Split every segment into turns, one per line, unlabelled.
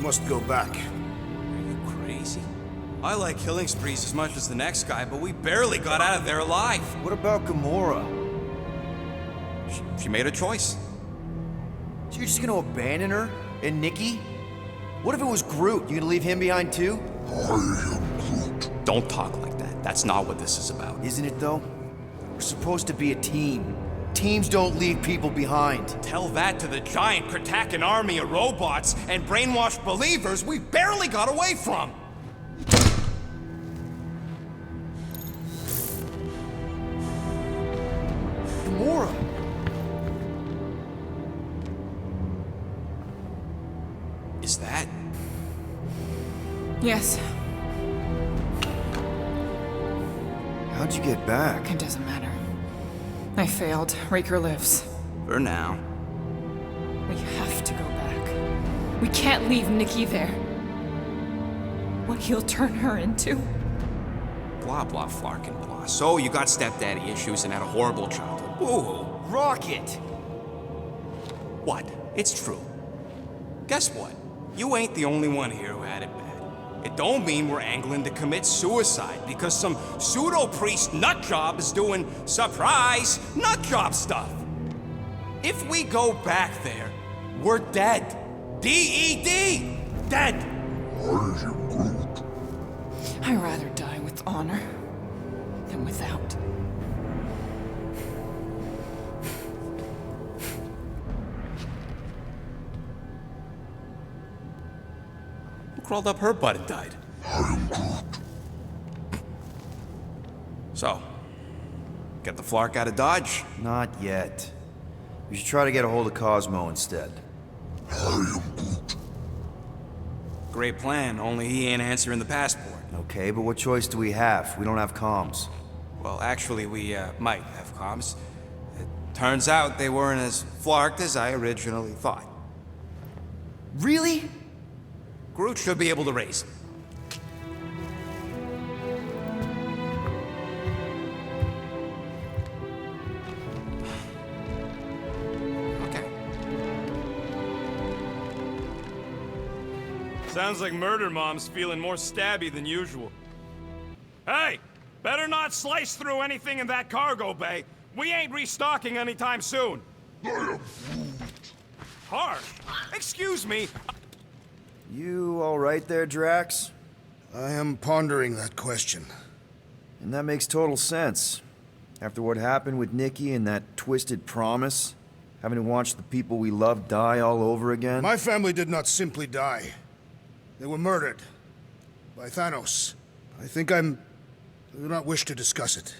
must go back.
Are you crazy? I like killing sprees as much as the next guy, but we barely got out of there alive.
What about Gamora?
She made a choice.
So you're just gonna abandon her? And Nikki? What if it was Groot? You gonna leave him behind too?
Don't talk like that. That's not what this is about.
Isn't it though? We're supposed to be a team. Teams don't leave people behind.
Tell that to the giant Kratakan army of robots and brainwashed believers we barely got away from.
Gamora!
Is that?
Yes,
How'd you get back?
it doesn't matter. I failed. Raker lives.
For now.
We have to go back. We can't leave Nikki there. What he'll turn her into.
Blah, blah, flarkin' blah. So you got stepdaddy issues and had a horrible childhood. Woo-hoo.
Rocket!
What? It's true. Guess what? You ain't the only one here who had it bad. It don't mean we're angling to commit suicide because some pseudo-priest nutjob is doing surprise nutjob stuff. If we go back there, we're dead. D-E-D! Dead!
I'd rather die with honor than without.
Who crawled up her butt and died? So, get the Flark out of Dodge?
Not yet. We should try to get a hold of Cosmo instead.
Great plan, only he ain't answering the passport.
Okay, but what choice do we have? We don't have comms.
Well, actually, we might have comms. It turns out they weren't as flarked as I originally thought.
Really?
Groot should be able to raise them. Okay.
Sounds like Murder Mom's feeling more stabby than usual. Hey! Better not slice through anything in that cargo bay. We ain't restocking anytime soon. Harsh. Excuse me.
You all right there, Drax?
I am pondering that question.
And that makes total sense. After what happened with Nikki and that twisted promise, having to watch the people we love die all over again.
My family did not simply die. They were murdered. By Thanos. I do not wish to discuss it.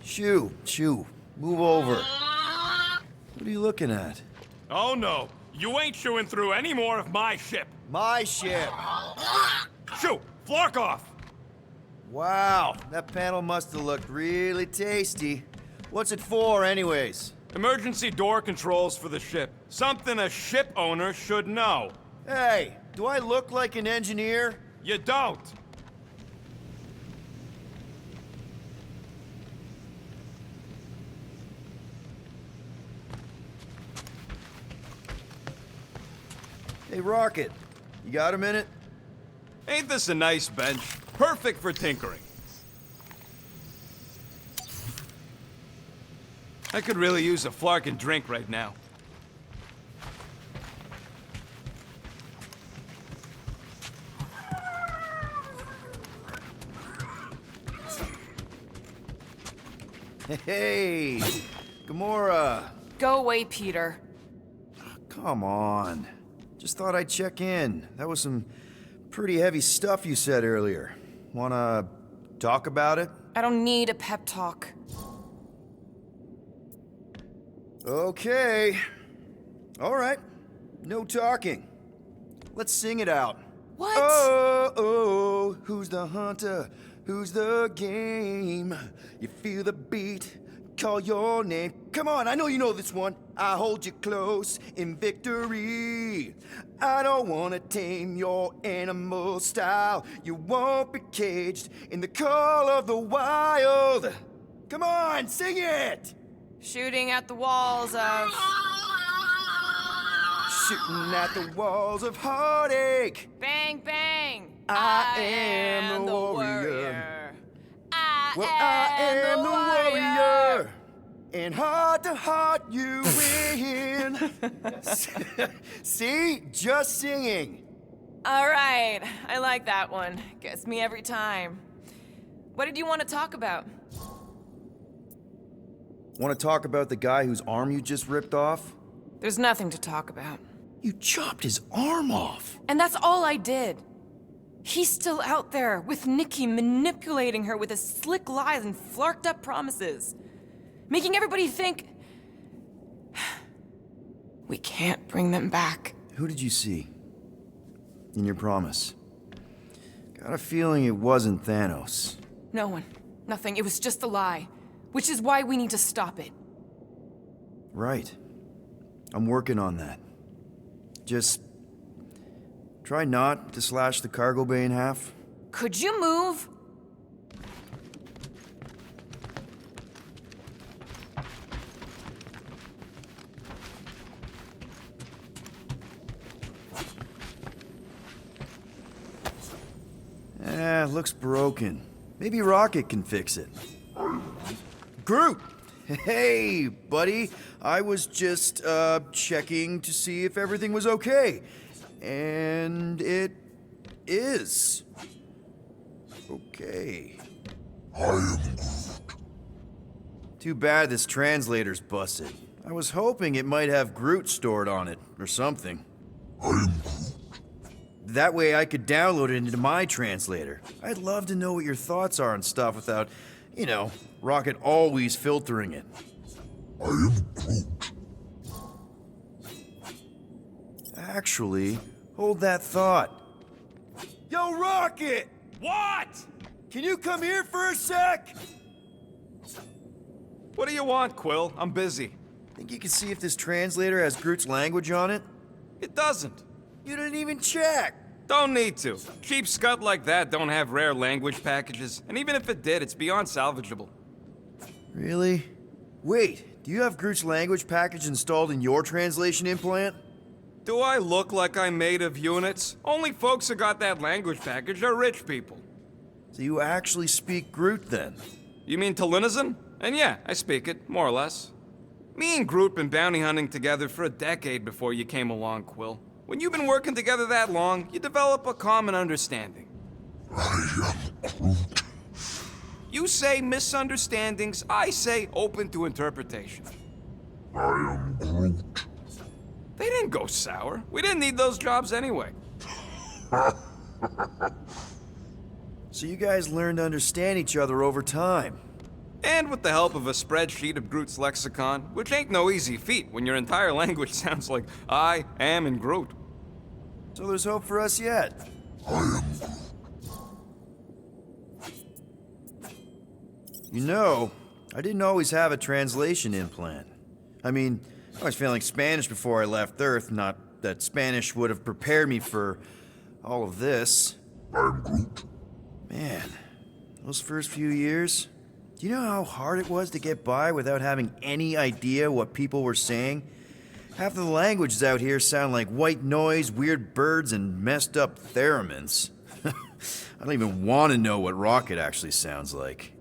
Shoo, move over. What are you looking at?
Oh no, you ain't chewing through any more of my ship.
My ship!
Shoo! Flark off!
Wow, that panel must have looked really tasty. What's it for, anyways?
Emergency door controls for the ship. Something a ship owner should know.
Hey, do I look like an engineer?
You don't.
Hey, Rocket, you got a minute?
Ain't this a nice bench? Perfect for tinkering. I could really use a flarkin' drink right now.
Hey, Gamora.
Go away, Peter.
Come on. Just thought I'd check in. That was some pretty heavy stuff you said earlier. Wanna talk about it?
I don't need a pep talk.
Okay. All right. No talking. Let's sing it out.
What?
Oh, who's the hunter? Who's the game? You feel the beat, call your name. Come on, I know you know this one. I hold you close in victory. I don't wanna tame your animal style. You won't be caged in the call of the wild. Come on, sing it!
Shooting at the walls of...
Shooting at the walls of heartache.
Bang, bang!
I am the warrior. I am the warrior. And heart to heart, you win. See? Just singing.
All right, I like that one. Gets me every time. What did you want to talk about?
Want to talk about the guy whose arm you just ripped off?
There's nothing to talk about.
You chopped his arm off.
And that's all I did. He's still out there with Nikki, manipulating her with his slick lies and flarked up promises. Making everybody think... we can't bring them back.
Who did you see? In your promise? Got a feeling it wasn't Thanos.
No one. Nothing. It was just a lie. Which is why we need to stop it.
Right. I'm working on that. Just... try not to slash the cargo bay in half.
Could you move?
Looks broken. Maybe Rocket can fix it. Groot! Hey, buddy. I was just, checking to see if everything was okay. And it is. Okay.
I am Groot.
Too bad this translator's busted. I was hoping it might have Groot stored on it, or something.
I am Groot.
That way I could download it into my translator. I'd love to know what your thoughts are on stuff without, you know, Rocket always filtering it.
I am Groot.
Actually, hold that thought. Yo, Rocket!
What?
Can you come here for a sec?
What do you want, Quill? I'm busy.
Think you can see if this translator has Groot's language on it?
It doesn't.
You didn't even check.
Don't need to. Cheap scut like that don't have rare language packages, and even if it did, it's beyond salvageable.
Really? Wait, do you have Groot's language package installed in your translation implant?
Do I look like I'm made of units? Only folks who got that language package are rich people.
So you actually speak Groot then?
You mean Talinisan? And yeah, I speak it, more or less. Me and Groot been bounty hunting together for a decade before you came along, Quill. When you've been working together that long, you develop a common understanding.
I am Groot.
You say misunderstandings, I say open to interpretation.
I am Groot.
They didn't go sour. We didn't need those jobs anyway.
So you guys learned to understand each other over time.
And with the help of a spreadsheet of Groot's lexicon, which ain't no easy feat when your entire language sounds like I am in Groot.
So there's hope for us yet.
I am Groot.
You know, I didn't always have a translation implant. I mean, I was feeling Spanish before I left Earth, not that Spanish would have prepared me for all of this.
I am Groot.
Man, those first few years, do you know how hard it was to get by without having any idea what people were saying? Half of the languages out here sound like white noise, weird birds, and messed up theremins. I don't even want to know what Rocket actually sounds like.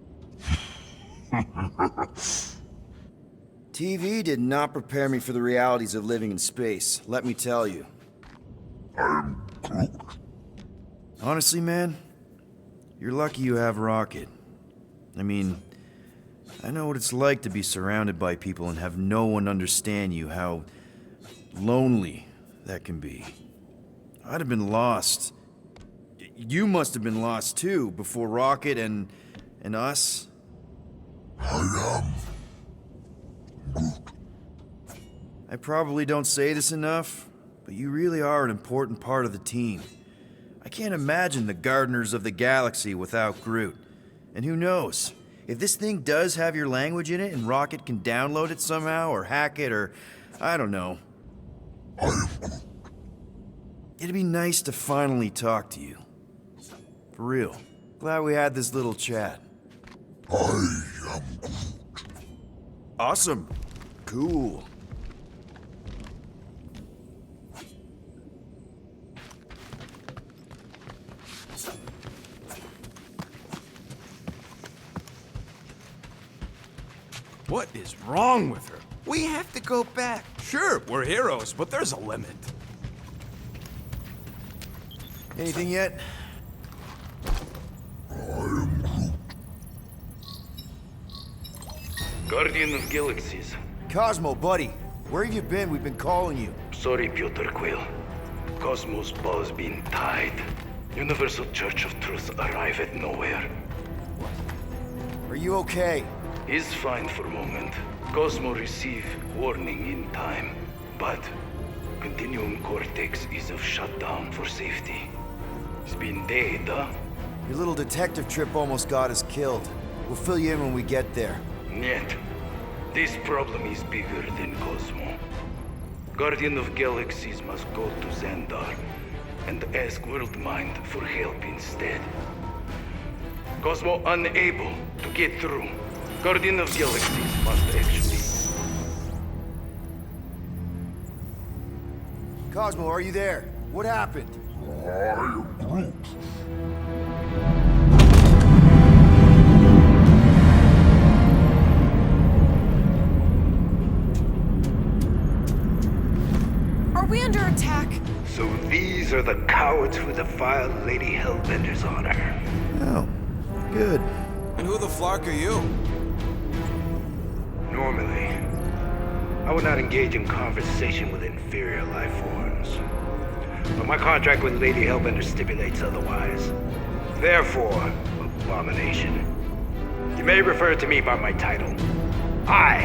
TV did not prepare me for the realities of living in space, let me tell you.
I am Groot.
Honestly, man, you're lucky you have Rocket. I mean, I know what it's like to be surrounded by people and have no one understand you, how lonely that can be. I'd have been lost. You must have been lost too, before Rocket and us.
I am Groot.
I probably don't say this enough, but you really are an important part of the team. I can't imagine the Gardeners of the Galaxy without Groot. And who knows? If this thing does have your language in it and Rocket can download it somehow or hack it or I don't know.
I am Groot.
It'd be nice to finally talk to you. For real. Glad we had this little chat.
I am Groot.
Awesome. Cool.
What is wrong with her? We have to go back. Sure, we're heroes, but there's a limit.
Anything yet?
Guardian of Galaxies.
Cosmo, buddy. Where have you been? We've been calling you.
Sorry, Piotr Quill. Cosmos ball's been tied. Universal Church of Truth arrive at nowhere.
Are you okay?
He's fine for a moment. Cosmo receive warning in time. But Continuum Cortex is of shutdown for safety. It's been dead, huh?
Your little detective trip almost got us killed. We'll fill you in when we get there.
Yet, this problem is bigger than Cosmo. Guardian of Galaxies must go to Xandar and ask Worldmind for help instead. Cosmo unable to get through. Guardian of Galaxies must actually...
Cosmo, are you there? What happened?
I am Groot.
Are we under attack?
So these are the cowards who defiled Lady Hellbender's honor.
Oh, good.
And who the flark are you?
Normally, I would not engage in conversation with inferior life forms. But my contract with Lady Hellbender stipulates otherwise. Therefore, Abomination, you may refer to me by my title. I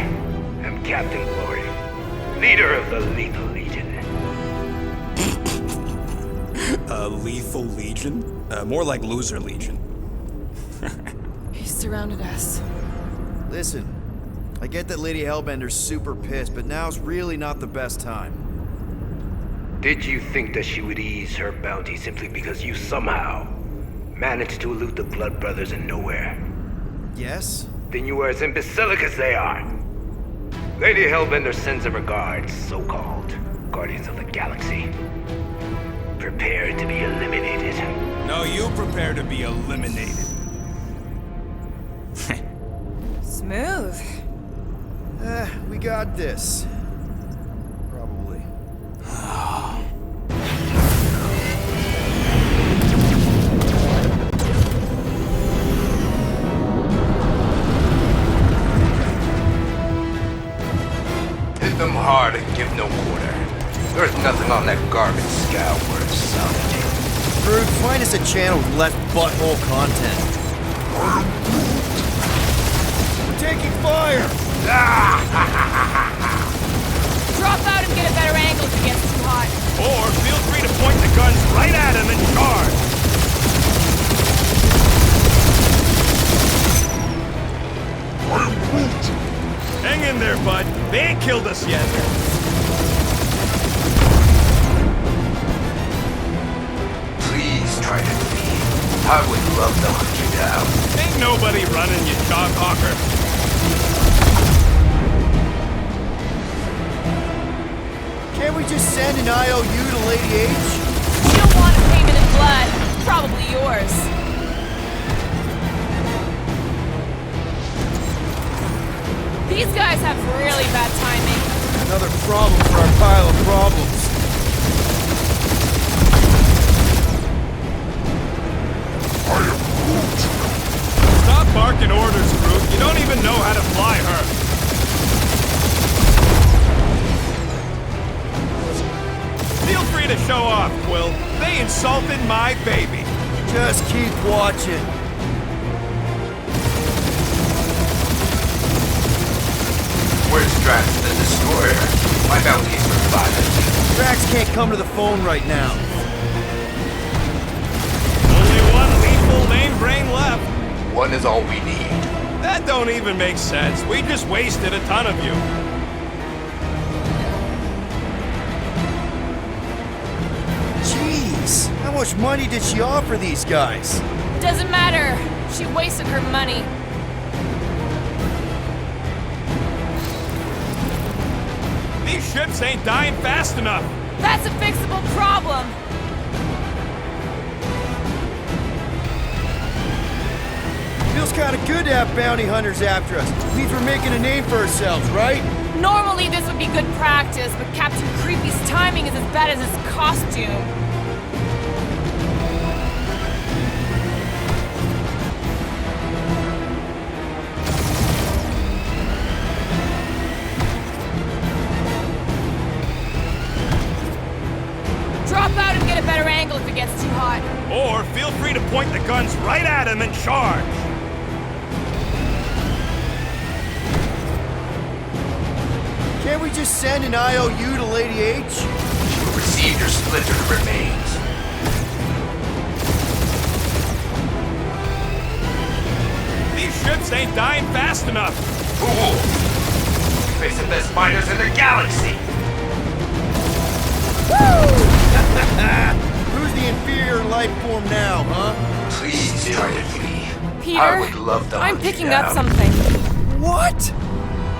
am Captain Glory, leader of the Lethal Legion.
Lethal Legion? More like Loser Legion.
He surrounded us.
Listen, I get that Lady Hellbender's super pissed, but now's really not the best time.
Did you think that she would ease her bounty simply because you somehow managed to elude the Blood Brothers in nowhere?
Yes?
Then you are as imbecilic as they are. Lady Hellbender sends her regards, so-called Guardians of the Galaxy. Prepare to be eliminated.
No, you prepare to be eliminated.
Smooth.
We got this. Probably.
Hit them hard and give no quarter. There's nothing on that garbage scout worth salvaging.
Groot, find us a channel with less butthole content. We're taking fire!
Drop out and get a better angle if it gets too hot.
Or feel free to point the guns right at him and charge.
I am Groot.
Hang in there, bud. They ain't killed us yet.
Please try to leave. I would love to hunt you down.
Ain't nobody running, you dog hawker.
Can't we just send an IOU to Lady H?
You don't want a payment in blood. Probably yours. These guys have really bad timing.
Another problem for our pile of problems.
I am Groot.
Stop barking orders, Groot. You don't even know how to fly her. Feel free to show off, Quill. They insulted my baby.
Just keep watching.
Where's Drax the Destroyer? My bounty is for 5.
Drax can't come to the phone right now.
Only one lethal main brain left.
One is all we need.
That don't even make sense. We just wasted a ton of you.
Jeez, how much money did she offer these guys?
Doesn't matter. She wasted her money.
These ships ain't dying fast enough.
That's a fixable problem.
Feels kind of good to have bounty hunters after us. Means we're making a name for ourselves, right?
Normally this would be good practice, but Captain Creepy's timing is as bad as his costume. Drop out and get a better angle if it gets too hot.
Or feel free to point the guns right at him and charge.
Can't we just send an IOU to Lady H?
You will receive your splintered remains.
These ships ain't dying fast enough.
Fool! Face the best miners in the galaxy!
Who's the inferior life form now, huh?
Please try to flee.
Peter,
I would love to
I'm
hunt you
picking up
down.
something.
What?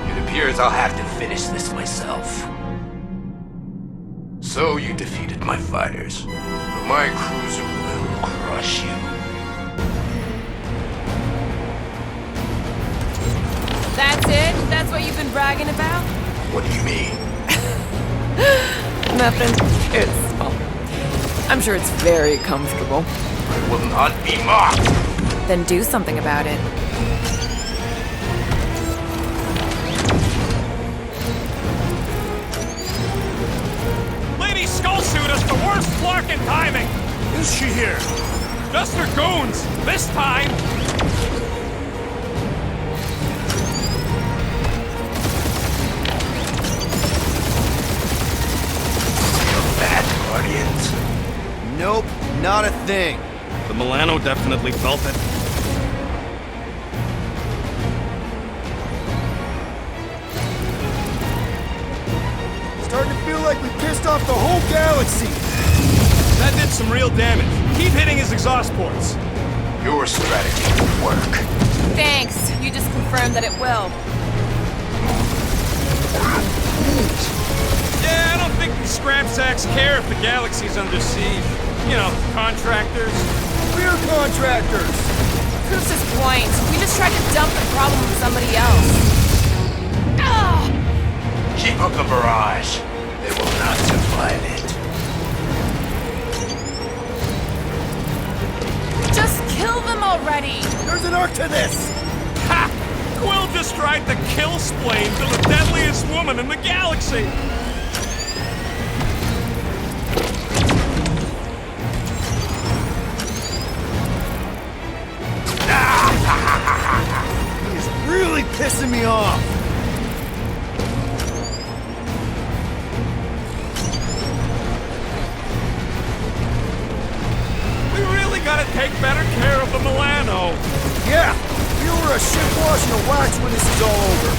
It appears I'll have to finish this myself. So you defeated my fighters, but my cruiser will crush you.
That's it? That's what you've been bragging about?
What do you mean?
Nothing. It's, well, I'm sure it's very comfortable.
I will not be mocked!
Then do something about it.
Lady Skullsuit has the worst flarkin' timing.
Is she here?
Just her goons, this time.
Bad guardians.
Nope, not a thing.
The Milano definitely felt it.
Starting to feel like we pissed off the whole galaxy.
That did some real damage. Keep hitting his exhaust ports.
Your strategy will work.
Thanks. You just confirmed that it will.
Yeah, I don't think these scrap sacks care if the galaxy's under siege. You know, contractors.
We're contractors.
Proves his point. We just tried to dump the problem on somebody else. Ah!
Keep up the barrage. They will not survive it.
Just kill them already!
There's an arc to this.
Ha! Quill just tried to kill Splain to the deadliest woman in the galaxy.
He's really pissing me off.
We really gotta take better care of the Milano.
Yeah, feel we're a ship washing a wax when this is all over.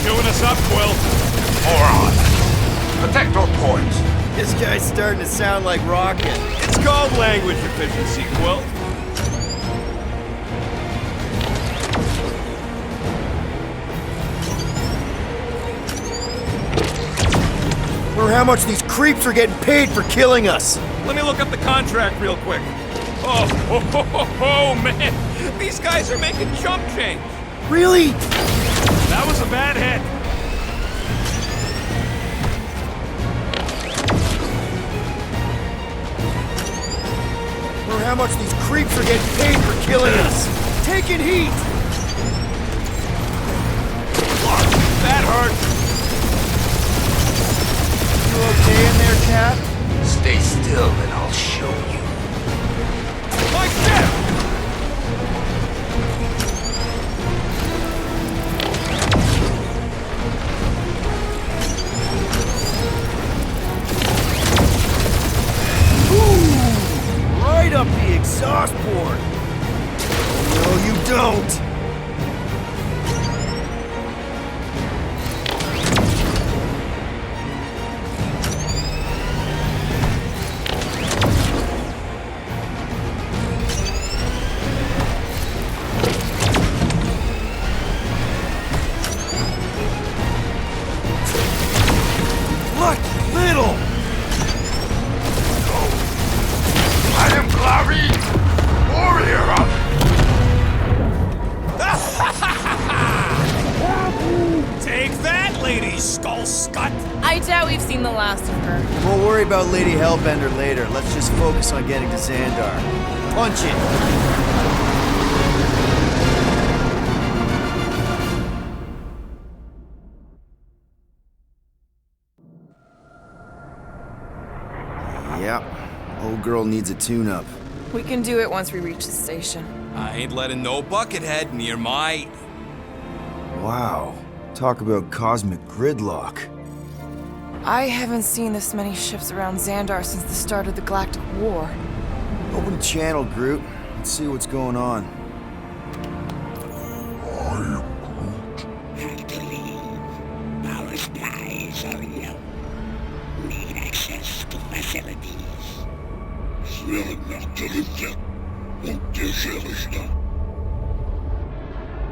Doing us up, Quill.
Moron. Protect our ports.
This guy's starting to sound like Rocket.
It's called language efficiency, Quill.
Or how much these creeps are getting paid for killing us.
Let me look up the contract real quick. Oh, man. These guys are making chump change.
Really?
That was a bad hit.
Or how much these creeps are getting paid for killing us. Taking heat.
That hurt.
You okay in there, Cap?
Stay still and I'll show you.
My ship!
Ooh, right up the exhaust port. No, you don't. about Lady Hellbender later. Let's just focus on getting to Xandar. Punch it! Yep. Old girl needs a tune-up.
We can do it once we reach the station.
I ain't letting no buckethead near my...
Wow. Talk about cosmic gridlock.
I haven't seen this many ships around Xandar since the start of the Galactic War.
Open the channel, Groot. Let's see what's going on.
Have to leave. Power supplies are low. Need access to facilities.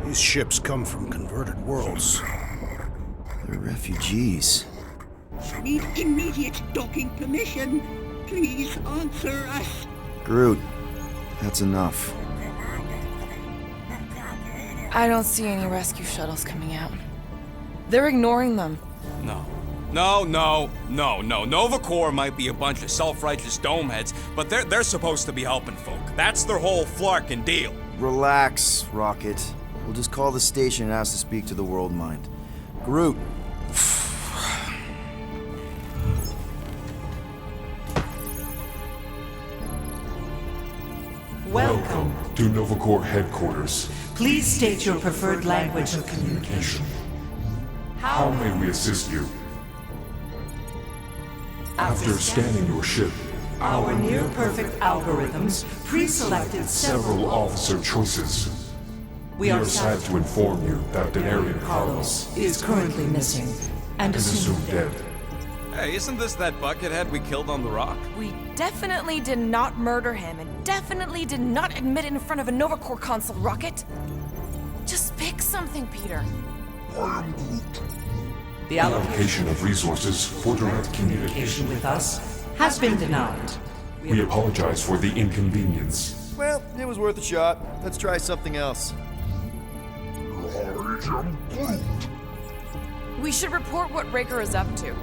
These ships come from converted worlds.
They're refugees.
Need immediate docking permission. Please answer us.
Groot, that's enough.
I don't see any rescue shuttles coming out. They're ignoring them.
No. Nova Corps might be a bunch of self-righteous domeheads, but they're supposed to be helping folk. That's their whole flarkin' deal.
Relax, Rocket. We'll just call the station and ask to speak to the World Mind. Groot.
Welcome
to Nova Corps headquarters.
Please state your preferred language of communication.
How may we assist you? After scanning your ship,
Our near-perfect algorithms pre-selected
several officer choices.
We are
sad to inform you that Denarian Carlos
is currently missing and
is assumed dead.
Hey, isn't this that buckethead we killed on the rock?
We definitely did not murder him and definitely did not admit it in front of a Nova Corps console, Rocket. Just pick something, Peter.
The
Allocation of resources for direct communication.
with us has been denied.
We apologize for the inconvenience.
Well, it was worth a shot. Let's try something else.
We should report what Raker is up to.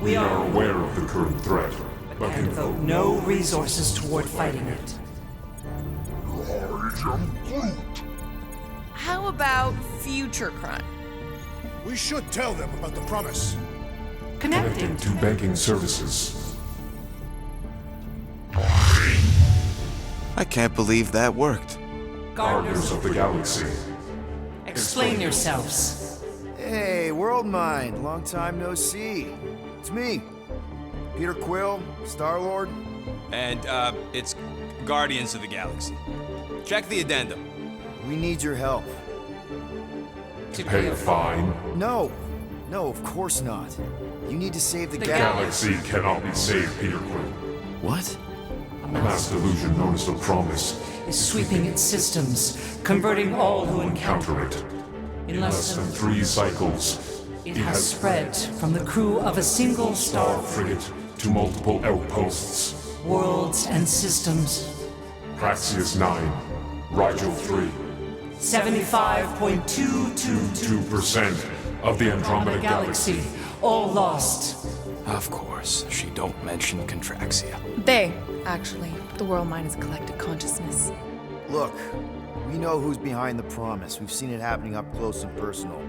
We are aware of the current threat, but
And devote no resources toward fighting it.
How about future crime?
We should tell them about the promise.
Connecting
to banking services.
I can't believe that worked.
Guardians of the Galaxy.
Explain yourselves.
Hey, World Mind. Long time no see. It's me. Peter Quill, Star-Lord.
And, it's Guardians of the Galaxy. Check the addendum.
We need your help.
To pay a fine.
No, of course not. You need to save the
Galaxy cannot be saved, Peter Quill.
What?
A mass delusion known as the Promise
Is sweeping its systems, converting all who encounter
counter it.
In
In less than 3 cycles,
it has spread from the crew of a single star
frigate to multiple outposts.
worlds and systems.
Praxius 9, Rigel 3,
75.222%
2% of the Andromeda Galaxy.
all lost.
Of course, she don't mention Contraxia.
They, actually. The World Mind is a collective consciousness.
Look, we know who's behind the promise. We've seen it happening up close and personal.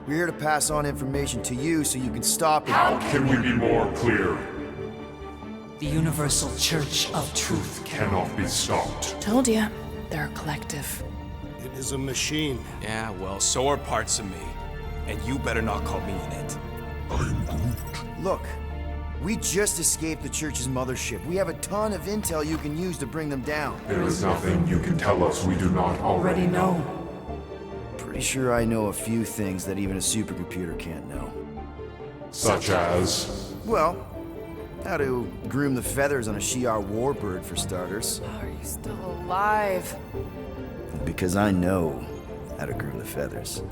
We're here to pass on information to you so you can stop it.
How can we be more clear?
The Universal Church of Truth.
Cannot be stopped.
Told ya, they're a collective.
It is a machine.
Yeah, well, so are parts of me. And you better not call me in it.
Look, we just escaped the Church's mothership. We have a ton of intel you can use to bring them down.
There is nothing you can tell us we do not already
Already know.
Pretty sure I know a few things that even a supercomputer can't know.
Such as...
Well, how to groom the feathers on a Shi'ar warbird, for starters.
Are you still alive?
Because I know how to groom the feathers.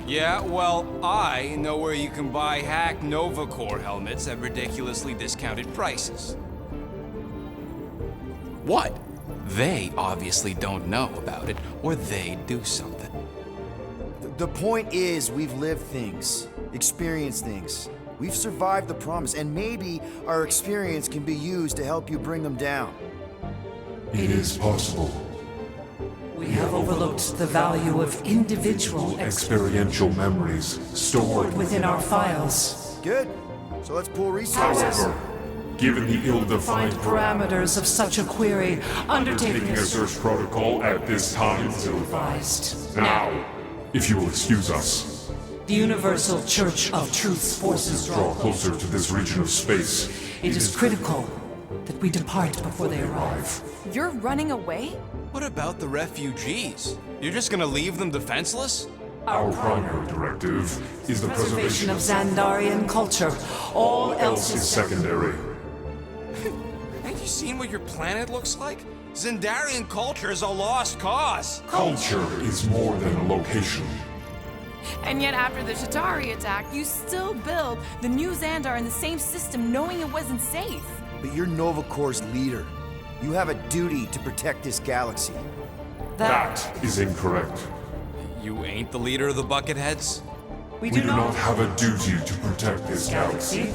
Yeah, well, I know where you can buy hack Nova Corps helmets at ridiculously discounted prices. What? They obviously don't know about it, or they do something.
The point is, we've lived things, experienced things. We've survived the promise, and maybe our experience can be used to help you bring them down.
It is possible.
We have overlooked the value of individual
Experiential memories stored
within our files.
Good. So let's pull resources.
However, given the ill-defined
Parameters of such a query, undertaking
taking a search protocol at this time is
advised.
now. If you will excuse us,
The Universal Church of Truth's forces
draw closer to this region of space.
It is critical that we depart before they arrive.
You're running away?
What about the refugees? You're just gonna leave them defenseless?
Our primary directive is the
Preservation of Xandarian culture. All else
is
is
secondary.
Have you seen what your planet looks like? Xandarian culture is a lost cause.
Culture is more than a location.
And yet after the Shatari attack, you still build the new Xandar in the same system knowing it wasn't safe.
But you're Nova Corps' leader. You have a duty to protect this galaxy.
That is incorrect.
You ain't the leader of the Bucketheads?
We
We do not have a duty to protect this galaxy.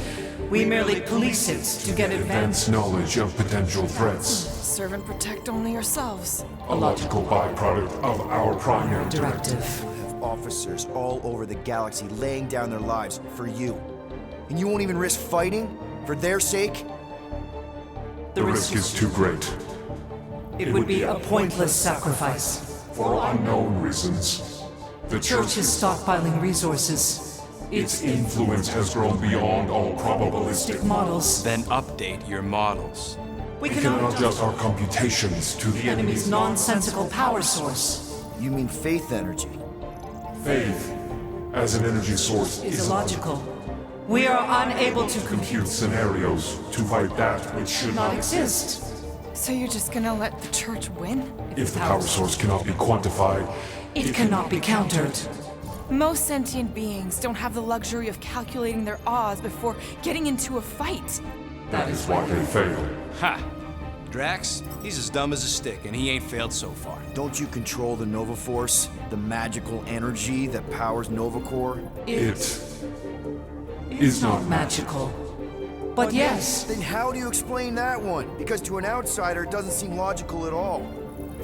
We merely police it to get advanced.
Advanced knowledge of potential threats.
Serve and protect only yourselves.
A logical byproduct of our primary directive.
Directive.
You have officers all over the galaxy laying down their lives for you. And you won't even risk fighting? For their sake?
The risk is too great.
It would be a pointless sacrifice.
For unknown reasons, the
Church is stockpiling resources.
its influence has grown beyond all probabilistic.
Models.
Then update your models.
We
We can
cannot
adjust our computations to the
enemy's nonsensical power source.
You mean faith energy?
faith as an energy source
Is illogical. We are unable to
compute scenarios to fight that which should
not
not
exist.
So you're just gonna let the church win?
If the power source cannot be quantified,
It cannot be countered.
Most sentient beings don't have the luxury of calculating their odds before getting into a fight.
that is why they fail.
Ha! Drax, he's as dumb as a stick, and he ain't failed so far.
Don't you control the Nova Force? The magical energy that powers Nova Corps?
It is not
Magical. But yes,
Then how do you explain that one? Because to an outsider, it doesn't seem logical at all.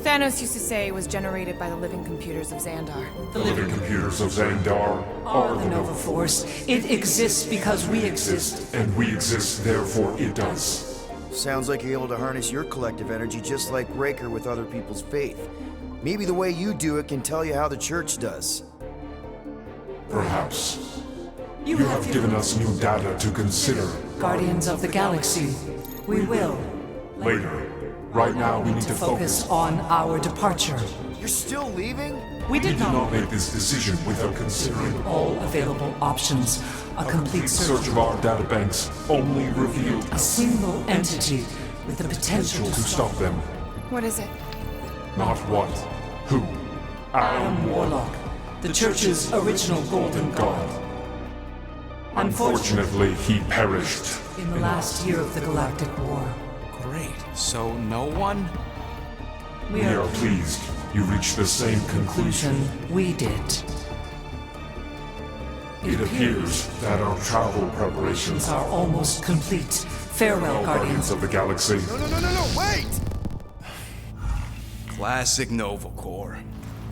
Thanos used to say it was generated by the living computers of Xandar.
the living computers of Xandar
are the Nova Force. It exists because we exist.
and we exist, therefore it does.
Sounds like you're able to harness your collective energy just like Raker with other people's faith. Maybe the way you do it can tell you how the church does.
Perhaps. You have given us new data to consider.
Guardians of the Galaxy. We will
Later. Right now we need to
focus on our departure.
You're still leaving?
We
We
did
did not
not
make this decision without considering
all available options. A complete
search
search
of our databanks only revealed
a single entity with the potential
to
to
stop them.
What is it?
Not what, who.
Adam Warlock, the Church's original Golden God.
Unfortunately, he perished.
In the last year of the Galactic War,
Great. So no one?
we
We are
are
pleased you reached the same conclusion.
conclusion we did.
It appears that our travel preparations
Are almost complete. Farewell,
Guardians
Guardians.
of the Galaxy.
No, wait!
Classic Nova Corps.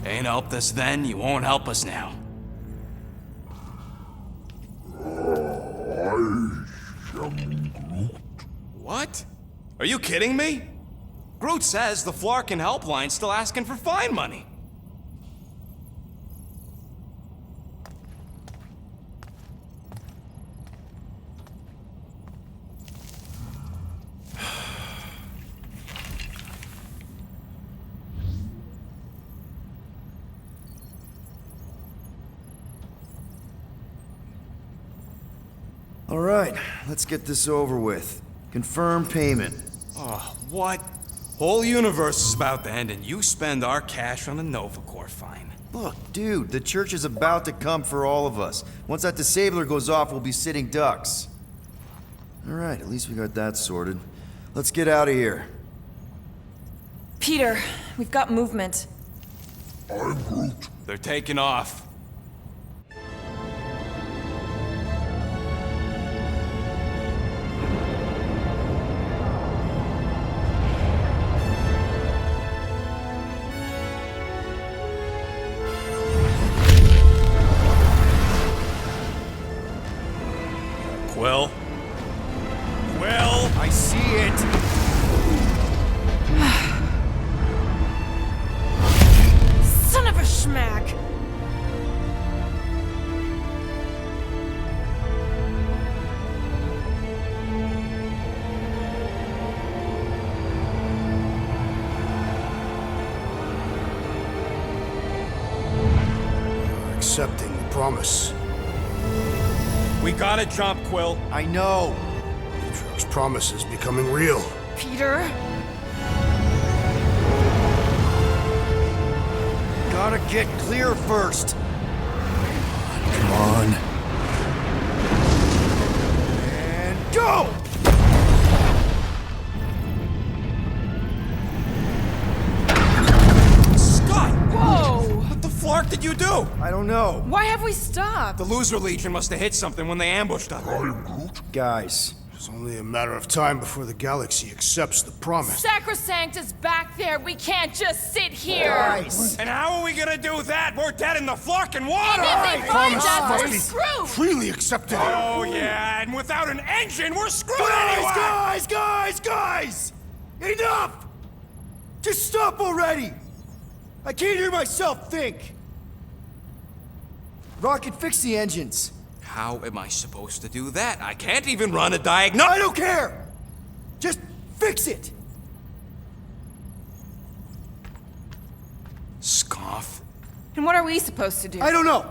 Ain't helped us then, you won't help us now. What? Are you kidding me? Groot says the Flarkin helpline's still asking for fine money.
All right, let's get this over with. Confirm payment.
What? Whole universe is about to end and you spend our cash on a Nova Corps fine.
Look, dude, the church is about to come for all of us. Once that disabler goes off, we'll be sitting ducks. All right, at least we got that sorted. Let's get out of here.
Peter, we've got movement.
They're taking off.
schmack!
You're accepting the promise.
We gotta jump, Quill.
I know.
Atriox's promise is becoming real.
Peter?
Gotta get clear first. Come on. And go!
Scott!
Whoa!
What the flark did you do?
I don't know.
Why have we stopped?
The Loser Legion must have hit something when they ambushed us.
Guys,
It's only a matter of time before the galaxy accepts the promise.
Sacrosanct is back there. We can't just sit here.
guys!
And how are we gonna do that? We're dead in the flarkin' water!
And if they find
Promise
us,
must
we're
be
screwed.
freely accepted.
Oh yeah, and without an engine, we're screwed anyway!
Guys! Enough! Just stop already! I can't hear myself think! Rocket, fix the engines.
How am I supposed to do that? I can't even run a diagnostic.
I don't care! Just fix it!
Scoff.
And what are we supposed to do?
I don't know,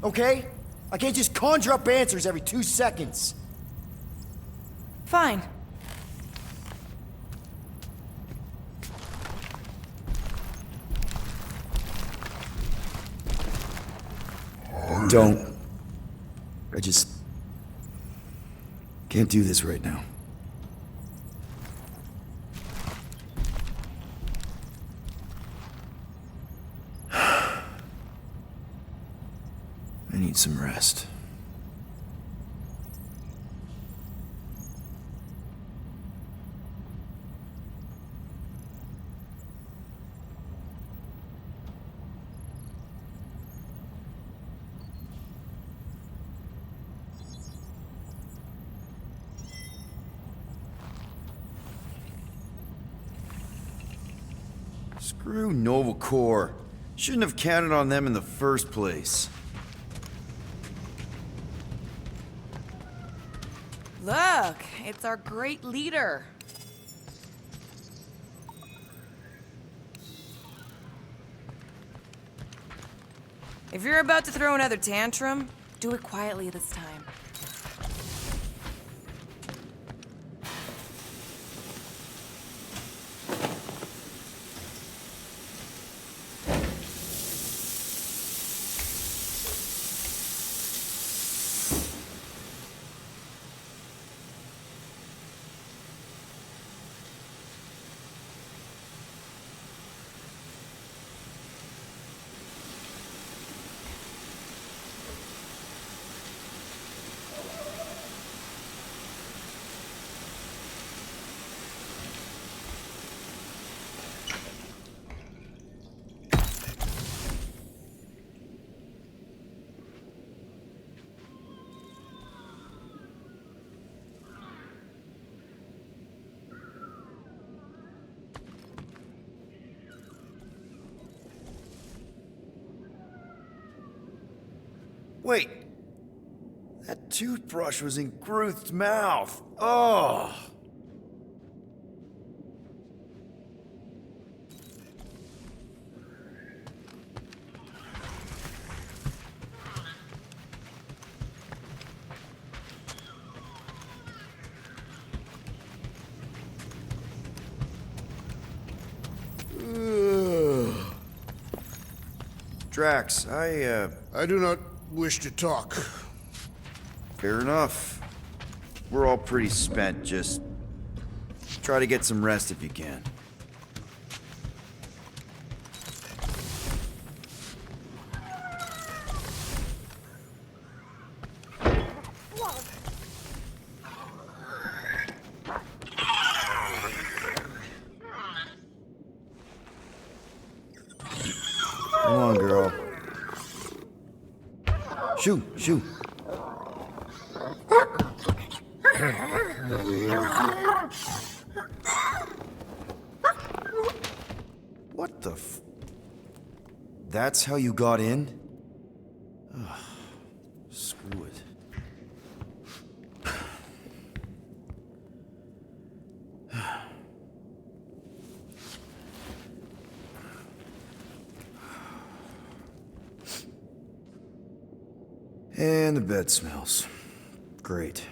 okay? I can't just conjure up answers every 2 seconds.
Fine.
Don't. I just can't do this right now. I need some rest. Screw Nova Corps. Shouldn't have counted on them in the first place.
Look, it's our great leader. If you're about to throw another tantrum, do it quietly this time.
Wait. That toothbrush was in Groot's mouth. Oh. Drax,
I do not wish to talk.
fair enough. We're all pretty spent, just try to get some rest if you can. Come on, girl. Shoo, shoo. What the f... that's how you got in? Ugh, screw it. And the bed smells. Great.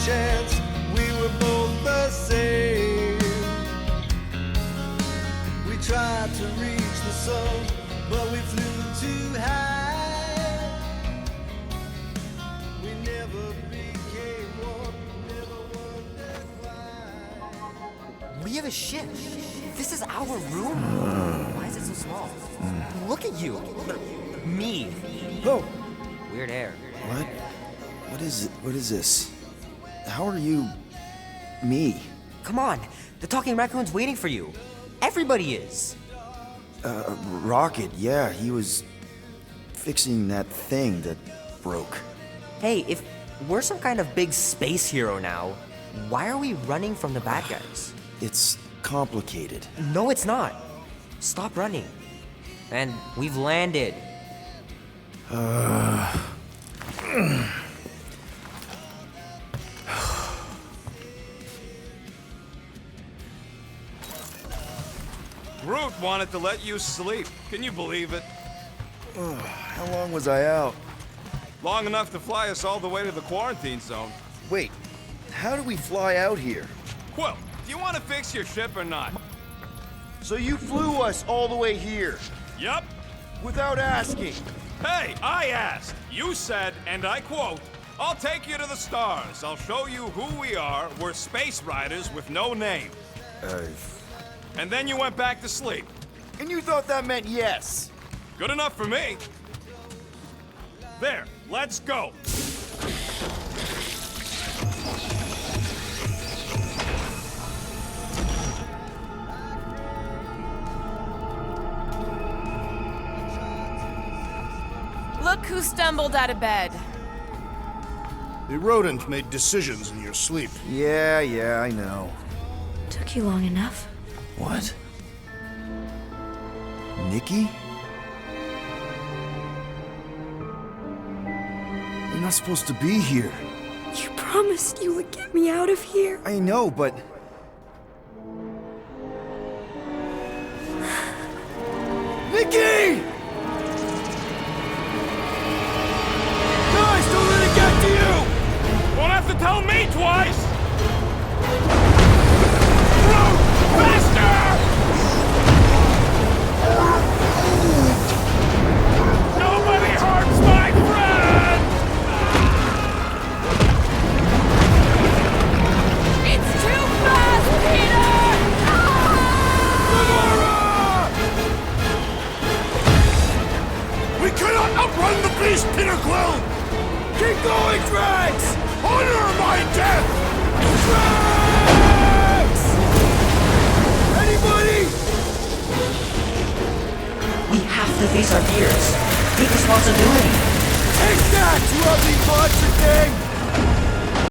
Chance we were both the same. We tried to reach the sun, but we flew too high. We never became one, never wondered why.
We have a ship. This is our room. Why is it so small? Look at you. Me.
Oh.
Weird hair.
What? What is it? What is this? How are you... me?
Come on, the talking raccoon's waiting for you. Everybody is.
Rocket, yeah, he was fixing that thing that broke.
Hey, if we're some kind of big space hero now, why are we running from the bad guys?
It's complicated.
No, it's not. Stop running. And we've landed.
Groot wanted to let you sleep. Can you believe it?
How long was I out?
Long enough to fly us all the way to the quarantine zone.
Wait, how do we fly out here?
Quill, do you want to fix your ship or not?
So you flew us all the way here?
Yup.
Without asking?
Hey, I asked. You said, and I quote, "I'll take you to the stars. I'll show you who we are. We're space riders with no name." And then you went back to sleep.
And you thought that meant yes?
Good enough for me. There, let's go.
Look who stumbled out of bed.
The rodent made decisions in your sleep.
Yeah, I know.
Took you long enough.
What? Nikki? You're not supposed to be here.
You promised you would get me out of here.
I know, but... Nikki! Guys, don't let it get to you!
Won't have to tell me twice! Groot, faster! Nobody hurts my friend!
It's too fast, Peter!
We cannot outrun the beast, Peter Quill!
Keep going, Drax!
Honor my death!
Drax! Anybody?
We have to face our fears. Take responsibility.
Take that, you ugly monster thing!